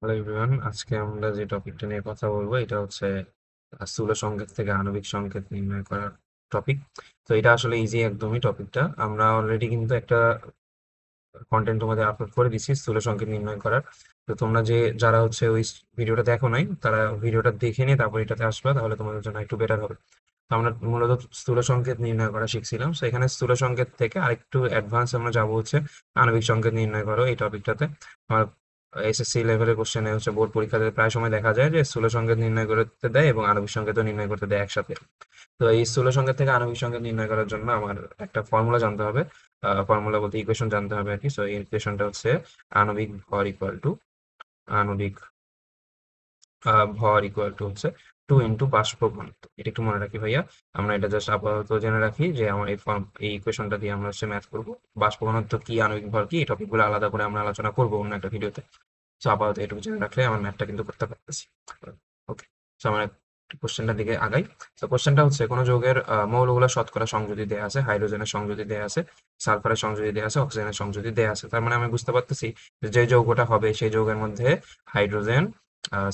Hello everyone, আজকে আমরা যে টপিকটা নিয়ে কথা বলবো এটা হচ্ছে স্থূল সংকেত থেকে আণবিক সংকেত নির্ণয় করার টপিক। তো এটা আসলে ইজি একদমই টপিকটা। আমরা অলরেডি কিন্তু একটা কন্টেন্ট তোমাদের আপলোড করে দিছি স্থূল সংকেত নির্ণয় করার। তো তোমরা যারা হচ্ছে ওই ভিডিওটা দেখো নাই তারা ভিডিওটা দেখে নিয়ে তারপর এটাতে আসবে, তাহলে তোমাদের জন্য একটু বেটার হবে। তো আমরা মূলত স্থূল সংকেত নির্ণয় করা শিখছিলাম, তো এখানে স্থূল সংকেত থেকে আরেকটু অ্যাডভান্স আমরা যাবো হচ্ছে আণবিক সংকেত নির্ণয় করো এই টপিকটাতে। আমার এসএসসি লেভেলের কোশ্চেনে হচ্ছে বোর্ড পরীক্ষাতে প্রায় সময় দেখা যায় যে স্থূল সংকেত নির্ণয় করতে দেয় এবং আণবিক সংকেতও নির্ণয় করতে দেয় একসাথে। তো এই স্থূল সংকেত থেকে আণবিক সংকেত নির্ণয় করার জন্য আমার একটা ফর্মুলা জানতে হবে। ফর্মুলা বলতে ইকুয়েশন জানতে হবে আর কি। সো এই ইকুয়েশনটা হচ্ছে আণবিক ভর ইকুয়াল টু আণবিক ভর ইকুয়াল টু হচ্ছে 2 বাষ্প ঘনত্ব। এটা একটু মনে রাখি ভাইয়া। আমরা এটা জাস্ট আপাতত জেনে রাখি যে আমার এই ইকুয়েশনটা দিয়ে আমরা হচ্ছে ম্যাথ করবো। বাষ্প ঘনত্ব কি, আণবিক ভর কি, এই টপিকগুলো আলাদা করে আমরা আলোচনা করবো অন্য একটা ভিডিওতে। তো আপাতত এটুকু জেনে রাখলে আমার ম্যাথটা কিন্তু করতে পারতেছি। ওকে, তো আমরা কোশ্চেনটার দিকে আগাই। তো কোশ্চেনটা হচ্ছে কোনো যৌগের মৌলগুলো শতকরা সংযোজিত দেয়া আছে, হাইড্রোজেনের সংযোজিত দেয়া আছে, সালফারের সংযোজিত দেয়া আছে, অক্সিজেনের সংযোজিত দেয়া আছে। তার মানে আমি বুঝতে পারতেছি যে যে যৌগটা হবে সেই যৌগের মধ্যে হাইড্রোজেন,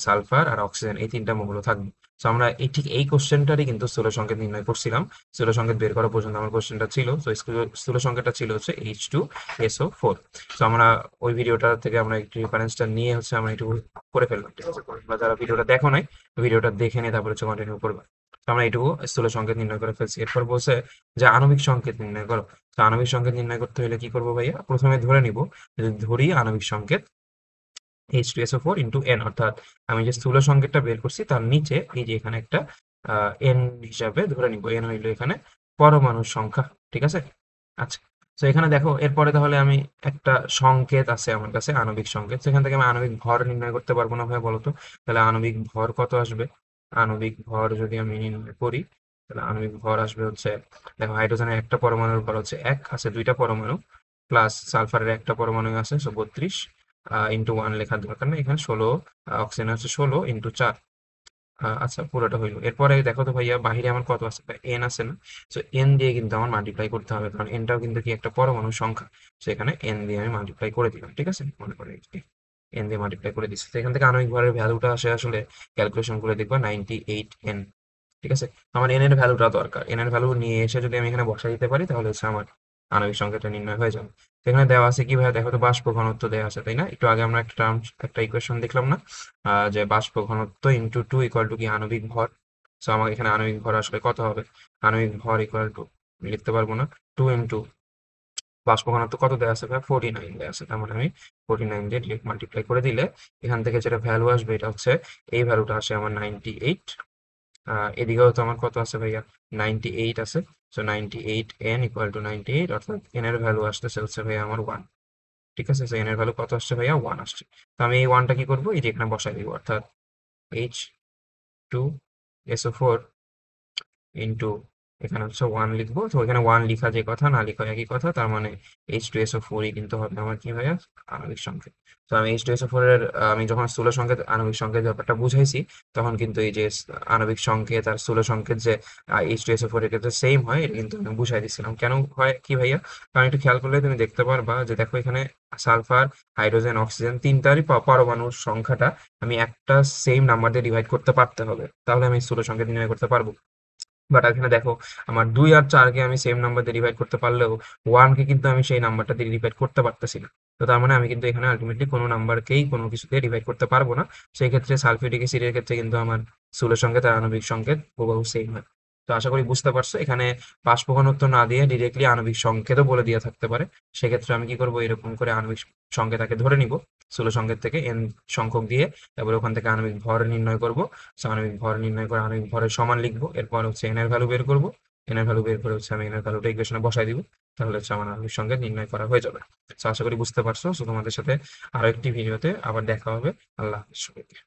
সালফার আর অক্সিজেন এই তিনটা মৌল থাকবে। তো আমরা ঠিক এই কোশ্চেনটারই কিন্তু স্থূল সংকেত নির্ণয় করছিলাম। স্থূল সংকেত বের করা পর্যন্ত আমার কোশ্চেনটা ছিল। তো স্থূল সংকেতটা ছিল হচ্ছে H2SO4। তো আমরা ওই ভিডিওটা থেকে আমরা একটু রেফারেন্সটা নিয়ে হচ্ছে আমরা একটু করে ফেললাম, ঠিক আছে। তোমরা যারা ভিডিওটা দেখো নাই, ভিডিওটা দেখে নিয়ে তারপর হচ্ছে কন্টিনিউ করবে। তো আমরা এটুকু স্থূল সংকেত নির্ণয় করে ফেলছি। এরপর বলছে যে আণবিক সংকেত নির্ণয় করো। তো আণবিক সংকেত নির্ণয় করতে হলে কি করবো ভাইয়া? প্রথমে ধরে নিব, যদি ধরি আণবিক সংকেত H2SO4 ইন্টু এন, অর্থাৎ আমি যে স্থূল সংকেতটা বের করছি তার নিচে এই যে এখানে একটা এন হিসাবে ধরে নিব। এন হইলো এখানে পরমাণুর সংখ্যা, ঠিক আছে। আচ্ছা, তো এখানে দেখো এরপরে তাহলে আমি একটা সংকেত আছে আমার কাছে, আণবিক সংকেত। সেখান থেকে আমি আণবিক ভর নির্ণয় করতে পারবো না ভাই, বলতো? তাহলে আণবিক ভর কত আসবে? আণবিক ভর যদি আমি নির্ণয় করি, তাহলে আণবিক ভর আসবে হচ্ছে, দেখো হাইড্রোজেনের একটা পরমাণুর ভর হচ্ছে এক, আছে দুইটা পরমাণু, প্লাস সালফারের একটা পরমাণু আছে, 32 ইন্টু 1 লেখার দরকার নেই, এখানে 16, অক্সিজেন হচ্ছে 16 ইন্টু 4। আচ্ছা, পুরোটা হইলো। এরপরে দেখো তো ভাইয়া বাহিরে আমার কত আছে, এন আছে না? তো এন দিয়ে কিন্তু আমার মাল্টিপ্লাই করতে হবে, কারণ এনটাও কিন্তু কি একটা পরমাণু সংখ্যা। তো এখানে এন দিয়ে আমি মাল্টিপ্লাই করে দিলাম, ঠিক আছে। মনে করে এন দিয়ে মাল্টিপ্লাই করে দিচ্ছি। তো এখান থেকে আণবিক ভরের ভ্যালুটা আসে আসলে, ক্যালকুলেশন করে দেখবা 98 এন, ঠিক আছে। আমার এন এর ভ্যালুটা দরকার। এন এর ভ্যালু নিয়ে এসে যদি আমি এখানে বসাই দিতে পারি তাহলে হচ্ছে আমার আণবিক সংখ্যাটা নির্ণয় হয়ে যাবে। তো এখানে দেওয়া আছে কিভাবে, দেখো তো, বাষ্প ঘনত্ব দেওয়া আছে, তাই না? একটু আগে আমরা একটা ইকুয়েশন দেখলাম না, যে বাষ্প ঘনত্ব ইন্টু টু ইকুয়াল টু কি আণবিক ভর। তো আমাকে এখানে আণবিক ভর আসলে কত হবে? আণবিক ভর ইকুয়াল টু, লিখতে পারবো না, 2 বাষ্প ঘনত্ব কত দেওয়া আছে ভাই? 49 দেওয়া আছে। তার মানে আমি 49 দিয়ে ডিরেক্ট মাল্টিপ্লাই করে দিলে এখান থেকে যেটা ভ্যালু আসবে এটা হচ্ছে, এই ভ্যালুটা আসে আমার 98। এদিকেও তো আমার কত আছে ভাইয়া? 98 আছে। সো 98 n ইকুয়াল টু 98, অর্থাৎ n এর ভ্যালু আসতেছে হচ্ছে ভাইয়া আমার 1, ঠিক আছে। সো n এর ভ্যালু কত আসছে ভাইয়া? 1 আসছে। তো আমি এই 1টা কি করবো, এই যে এখানে বসাই দিব, অর্থাৎ H2SO4 ইন্টু, এখানে হচ্ছে 1 লিখবো। তো এখানে 1 লিখা যে কথা, না লিখা একই কথা। তার মানে H2SO4ই কিন্তু হবে আমার কি ভাইয়া? আণবিক সংকেত। তো আমি H2SO4 এর আমি যখন স্থূল সংকেত আণবিক সংকেত ব্যাপারটা বুঝাইছি, তখন কিন্তু এই যে আণবিক সংকেত আর স্থূল সংকেত যে H2SO4 এর ক্ষেত্রে সেম হয়, এটা কিন্তু আমি বুঝাই দিচ্ছিলাম। কেন হয় কি ভাইয়া? কারণ একটু খেয়াল করলে তুমি দেখতে পারবা যে দেখো এখানে সালফার, হাইড্রোজেন, অক্সিজেন তিনটারই পরমাণুর সংখ্যাটা আমি একটা সেম নাম্বার দিয়ে ডিভাইড করতে পারতে হবে, তাহলে আমি স্থূল সংকেত নির্ণয় করতে পারবো। বাট এখানে দেখো, আমার 2 আর 4 কে আমি সেম নাম্বার দিয়ে ডিভাইড করতে পারলেও 1 কে কিন্তু আমি সেই নাম্বারটা দিয়ে ডিভাইড করতে পারতেছি না। তো তার মানে আমি কিন্তু এখানে আলটিমেটলি কোনো নাম্বারকেই কোনো কিছু দিয়ে ডিভাইড করতে পারবো না। সেই ক্ষেত্রে সালফিউরিক অ্যাসিডের ক্ষেত্রে কিন্তু আমার স্থূল সংকেত আর আণবিক সংকেত হুবহু সেম হয়। তো আশা করি বুঝতে পারছো। এখানে বাষ্প ঘনত্ব না দিয়ে ডিরেক্টলি আণবিক সংকেতও বলে দিয়ে থাকতে পারে। সেক্ষেত্রে আমি কি করবো, এরকম করে আণবিক সংকেত আগে ধরে নিব, স্থূল সংকেত থেকে এন সংখ্যক দিয়ে, তারপরে ওখান থেকে আণবিক ভর নির্ণয় করব। আণবিক ভর নির্ণয় করে আণবিক ভরের সমান লিখবো। এরপর হচ্ছে এন এর ভ্যালু বের করবো। এন এর ভ্যালু বের করে হচ্ছে আমি এন এর ভ্যালুটা ইকুয়েশনে বসাই দিব। তাহলে হচ্ছে আমার আণবিক সংকেত নির্ণয় করা হয়ে যাবে। তো আশা করি বুঝতে পারছো। তো তোমাদের সাথে আরো একটি ভিডিওতে আবার দেখা হবে। আল্লাহ হাফেজ সবাইকে।